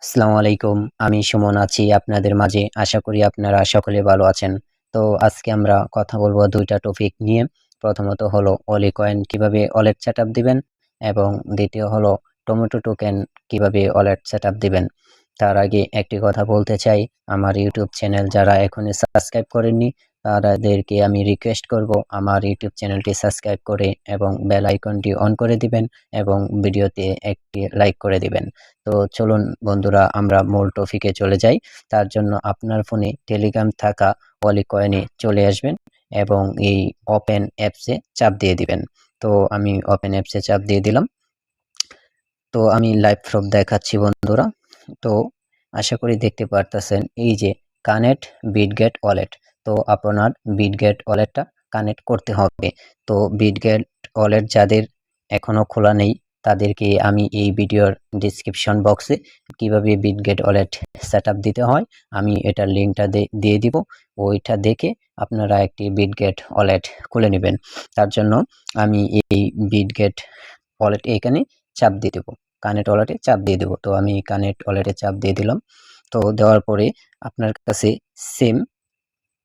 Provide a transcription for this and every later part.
আসসালামু আলাইকুম। আমি সুমন আছি আপনাদের মাঝে। আশা করি আপনারা সকলে ভালো আছেন। তো আজকে আমরা কথা বলবো ২ টা টপিক নিয়ে। প্রথমত হলো অলি কয়েন কিভাবে ওয়ালেট সেটআপ দিবেন এবং দ্বিতীয় হলো টমেটো টোকেন কিভাবে ওয়ালেট সেটআপ দিবেন। তার আগে একটি কথা বলতে চাই, আমার ইউটিউব চ্যানেল যারা এখনো সাবস্ক্রাইব করেননি তাদেরকে আমি রিকোয়েস্ট করব আমার ইউটিউব চ্যানেলটি সাবস্ক্রাইব করে এবং বেল আইকনটি অন করে দিবেন এবং ভিডিওতে একটি লাইক করে দিবেন। তো চলুন বন্ধুরা আমরা মূল টপিকে চলে যাই। তার জন্য আপনার ফোনে টেলিগ্রাম থাকা অলি কয়েনে চলে আসবেন এবং এই ওপেন অ্যাপসে চাপ দিয়ে দিবেন। তো আমি ওপেন অ্যাপসে চাপ দিয়ে দিলাম। তো আমি লাইভ প্রুফ দেখাচ্ছি বন্ধুরা। তো আশা করি দেখতে পারতেছেন এই যে কানেক্ট বিটগেট ওয়ালেট। তো আপনার বিটগেট ওয়ালেটটা কানেক্ট করতে হবে। তো বিটগেট ওয়ালেট যাদের এখনো খোলা নেই তাদেরকে আমি এই ভিডিওর ডিসক্রিপশন বক্সে কিভাবে বিটগেট ওয়ালেট সেটআপ দিতে হয় আমি এটার লিঙ্কটা দিয়ে দিব। ওইটা দেখে আপনারা একটি বিটগেট ওয়ালেট খুলে নেবেন। তার জন্য আমি এই বিটগেট ওয়ালেট এখানে চাপ দিয়ে দেব। কানেক্ট ওয়ালেটে চাপ দিয়ে দেব। তো আমি কানেক্ট ওয়ালেটে চাপ দিয়ে দিলাম। তো দেওয়ার পরে আপনার কাছে সেম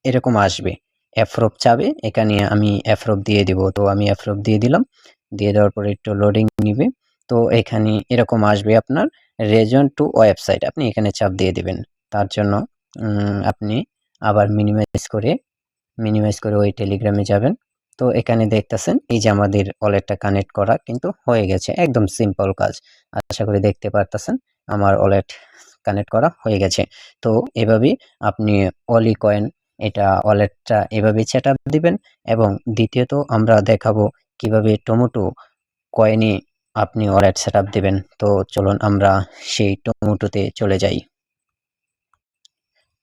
এরকম আসবে। অ্যাপ্রুভ চাবে, এখানে আমি অ্যাপ্রুভ দিয়ে দিব। তো আমি অ্যাপ্রুভ দিয়ে দিলাম। দিয়ে দেওয়ার পরে একটু লোডিং নিবে। তো এখানে এরকম আসবে আপনার রেজন টু ওয়েবসাইট। আপনি এখানে চাপ দিয়ে দিবেন। তার জন্য আপনি আবার মিনিমাইজ করে ওই টেলিগ্রামে যাবেন। তো এখানে দেখতেছেন এই যে আমাদের ওয়ালেটটা কানেক্ট করা কিন্তু হয়ে গেছে। একদম সিম্পল কাজ। আশা করি দেখতে পারতেছেন আমার ওয়ালেট কানেক্ট করা হয়ে গেছে। তো এভাবেই আপনি অলি কয়েন এটা ওয়ালেটটা এভাবেই সেটআপ দিবেন এবং দ্বিতীয়ত আমরা দেখাবো কিভাবে টমেটো কয়েনে আপনি ওয়ালেট সেটআপ দিবেন। তো চলুন আমরা সেই টমেটোতে চলে যাই।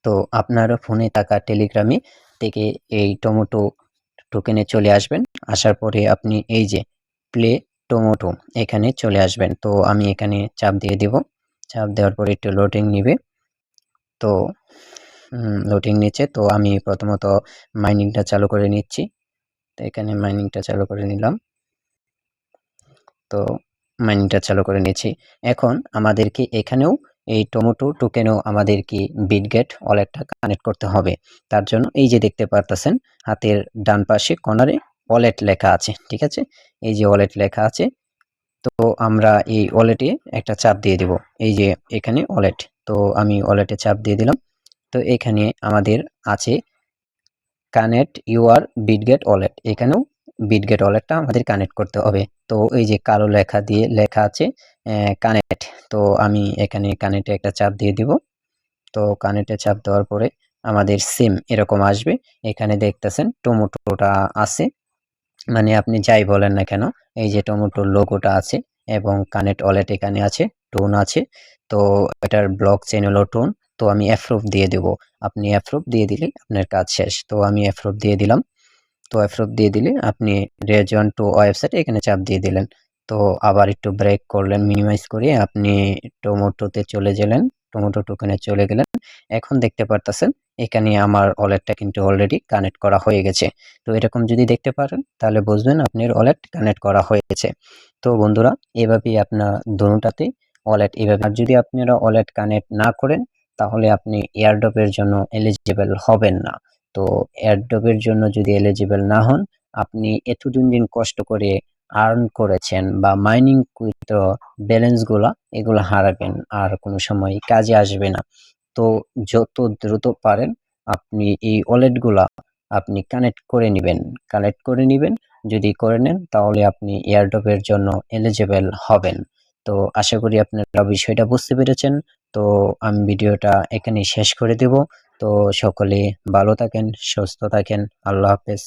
তো আপনার ফোনে থাকা টেলিগ্রামে থেকে এই টমেটো টোকেনে চলে আসবেন। আসার পরে আপনি এই যে প্লে টমেটো এখানে চলে আসবেন। তো আমি এখানে চাপ দিয়ে দিব। চাপ দেওয়ার পরে একটু লোডিং নিবে। তো লোডিং নিচ্ছে। তো আমি প্রথমত মাইনিংটা চালু করে নিচ্ছি। তো এখানে মাইনিংটা চালু করে নিলাম। তো মাইনিংটা চালু করে নিয়েছি। এখন আমাদেরকে এখানেও এই টমেটো টোকেনেও আমাদেরকে বিটগেট ওয়ালেটটা কানেক্ট করতে হবে। তার জন্য এই যে দেখতে পারতেছেন হাতের ডান পাশে কর্নারে ওয়ালেট লেখা আছে। ঠিক আছে? এই যে ওয়ালেট লেখা আছে। তো আমরা এই ওয়ালেটে একটা চাপ দিয়ে দিব। এই যে এখানে ওয়ালেট। তো আমি ওয়ালেটে চাপ দিয়ে দিলাম। তো এখানে আমাদের আছে কানেক্ট ইউর বিটগেট ওয়ালেট। এখানেও বিটগেট ওয়ালেটটা আমাদের কানেক্ট করতে হবে। তো এই যে কালো লেখা দিয়ে লেখা আছে কানেক্ট। তো আমি এখানে কানেক্টে একটা চাপ দিয়ে দিব। তো কানেক্টে চাপ দেওয়ার পরে আমাদের সেম এরকম আসবে। এখানে দেখতেছেন টমেটোটা আছে। মানে আপনি যাই বলেন না কেন এই যে টমেটোর লোগোটা আছে এবং কানেক্ট ওয়ালেট এখানে আছে, টোন আছে। তো এটার ব্লক চেইন হলো টোন। তো আমি অ্যাপ্রুভ দিয়ে দেব। আপনি অ্যাপ্রুভ দিয়ে দিলে আপনার কাজ শেষ। তো আমি অ্যাপ্রুভ দিয়ে দিলাম। তো অ্যাপ্রুভ দিয়ে দিলে আপনি রেজন টু ওয়েবসাইট এখানে চাপ দিয়ে দিলেন। তো আবার একটু ব্রেক করলেন মিনিমাইজ করে আপনি টমেটোতে চলে গেলেন, টমেটো টোকেনে চলে গেলেন। এখন দেখতে পারতেছেন এখানে আমার ওয়ালেটটা কিন্তু অলরেডি কানেক্ট করা হয়ে গেছে। তো এরকম যদি দেখতে পারেন তাহলে বুঝবেন আপনার ওয়ালেট কানেক্ট করা হয়েছে। তো বন্ধুরা এভাবেই আপনার দোনোটাতে ওয়ালেট এভাবে। আর যদি আপনারা ওয়ালেট কানেক্ট না করেন তাহলে আপনি এয়ারড্রপের জন্য এলিজিবল হবেন না। তো এয়ারড্রপের জন্য যদি এলিজিবল না হন আপনি এতদিন কষ্ট করে আর্ন করেছেন বা মাইনিং কৃত ব্যালেন্স গুলা এগুলো হারাবেন আর কোনো সময় কাজে আসবে না। তো যত দ্রুত পারেন আপনি এই ওয়ালেট গুলা আপনি কানেক্ট করে নিবেন। যদি করে নেন তাহলে আপনি এয়ারড্রপের জন্য এলিজিবল হবেন। তো আশা করি আপনারা বিষয়টা বুঝতে পেরেছেন। তো আমি ভিডিওটা এখানেই শেষ করে দেব। তো সকলে ভালো থাকেন, সুস্থ থাকেন। আল্লাহ হাফেজ।